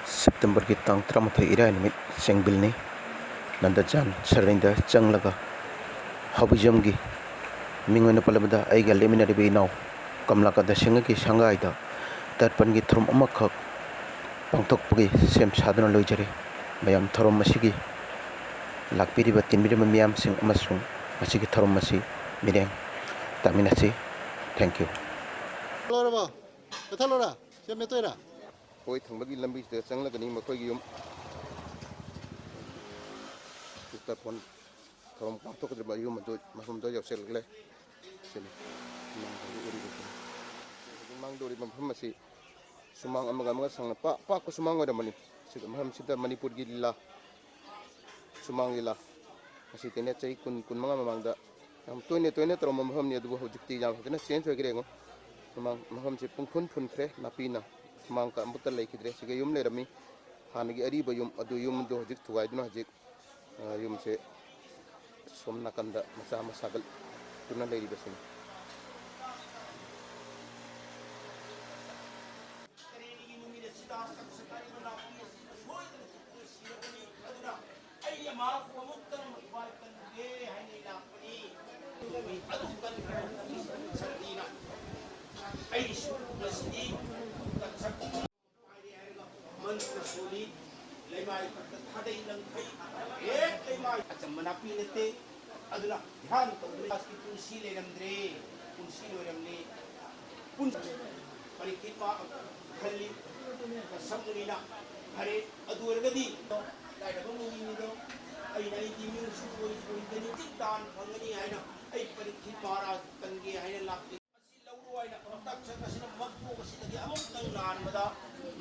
September की तंग 13 इराय निमित सेंगबिलनी नंदचान सरैंदा चंगलगा हबुजमगी मिंगोन पलबदा आइगा लेमिनारिबे इनाव कमलाकादा सिंगकी संगाइदा दर्पण की थुरम अमखक पांथोकपगी सेम सादना लोइजरे मयाम थुरम मसिगी लाकपिरिबा तिनबिरिबा मियाम सिंग अमसुंग मसिगी थुरम मसि मिरें तामिनासि थैंक यू लोरबा कथलोरा सेम मेतोरा होय थंबगी लंबी चंगलगनी मखोगी युम सिस्टर फोन थोरम पांथोकद्रिबा युम दो मफमदो यौसेलगले सिनि मांगदोरी मफम मसि सुमांग अमगा अमगा संग पा को सुमांग ओरमनी सिद मफम सिदा मणिपुर की लीला सुमांग लीला मसि तेने चई कुन कुन मंगा ममांगदा हम तोइने तोइने तरम मफम नि अदुबो हुजिक्ति जाम फजना चेंज होगिरेंगो सुमांग मफम से पुंफुन फुनख्रे नापीना सुमांग का अमबुत लेखिद्रे सिगे युम लेरमी हानगी अरीब युम अदु युम दो हुजिक थुगाइदुना हुजिक युम से सोमना कंदा मसा मसागल तुना लेरिबसिन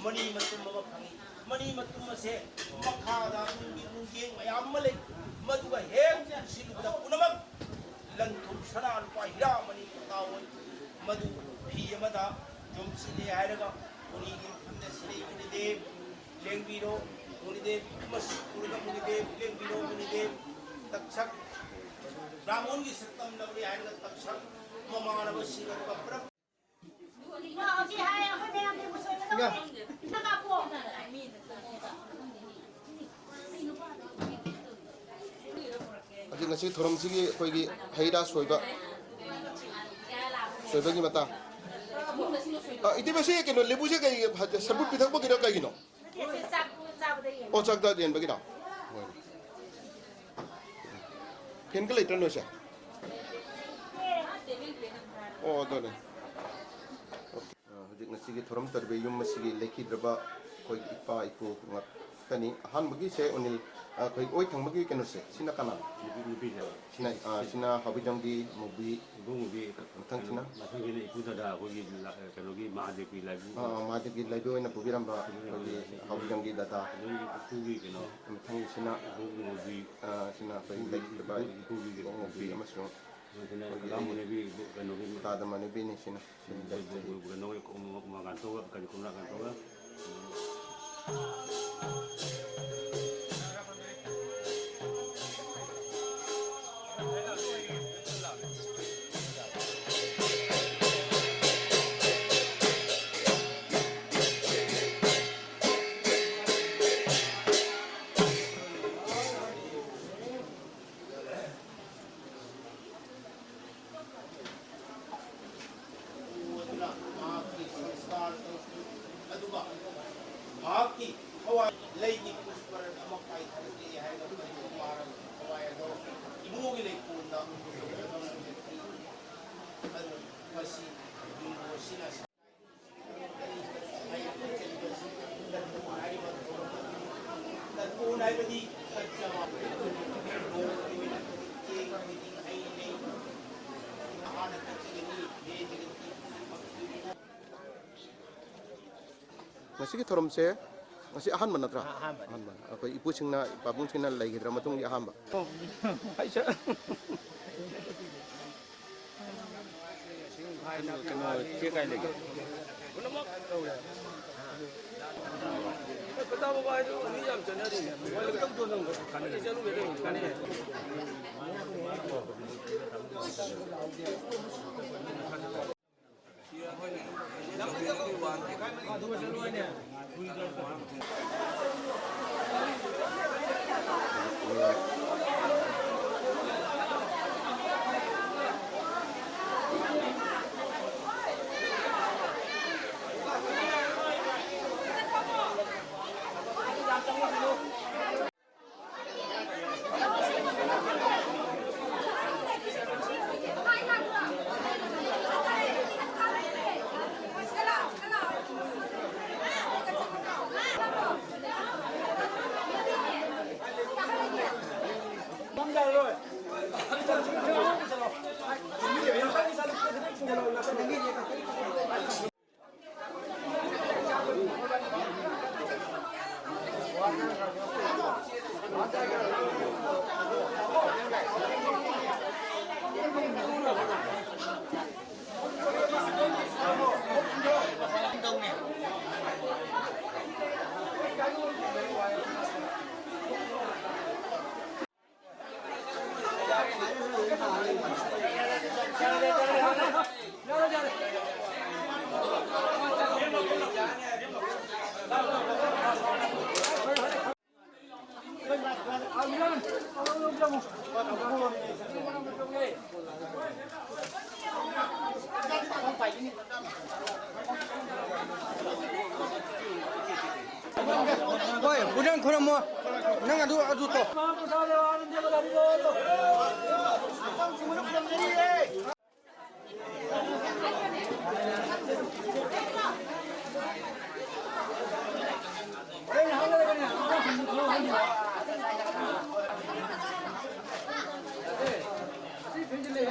मनी मतुम फंगी मनी मतुम से मखादा मुंगे मयाम मले मधुगा हेम सिलुदा पुनमक लंथुम सनान पा हिरा मनी तावन मधु फी मदा जुम सिले हायरगा उनी गिर फंदे सिले मुनिदेव लेंगबीरो मुनिदेव मस पुरगा मुनिदेव लेंगबीरो मुनिदेव तक्षक ब्राह्मण की सत्तम लवरी हायरगा तक्षक ममानव सिगा प्रभ ngasi thorom sigi koigi haira soiba soiba gi mata iti basi ke no lebu se kai sabut pithak ba gira kai no o chak da den ba gira pen ka leitan no sa o do ne hujik ngasi gi thorom tarbe yum masigi lekhi draba koi ipa ipu ngat tani han bagi se onil koi oi thang bagi kenu se sina kana sina habijamgi mubi thang sina mathangile ipudada kogi kanogi mahadevi live mahadevi live oina pubiramba koi habijamgi data kugi keno thang sina mubi sina koi like ba kugi mubi amasung kanogi kanogi tada mane bini sina kanogi kumagantoga kani kumagantoga ngasi thorom se ngasi ahan man natra ahan man akoi ipu singna babung singna laigidra matung di ahamba aisa kena cekai lagi kunamak kata bawa itu ni jam cina ni balik tu tu nang kan ni jalu beda kan ni Oi, bulan kurang mo. Nang adu to. 자기 전에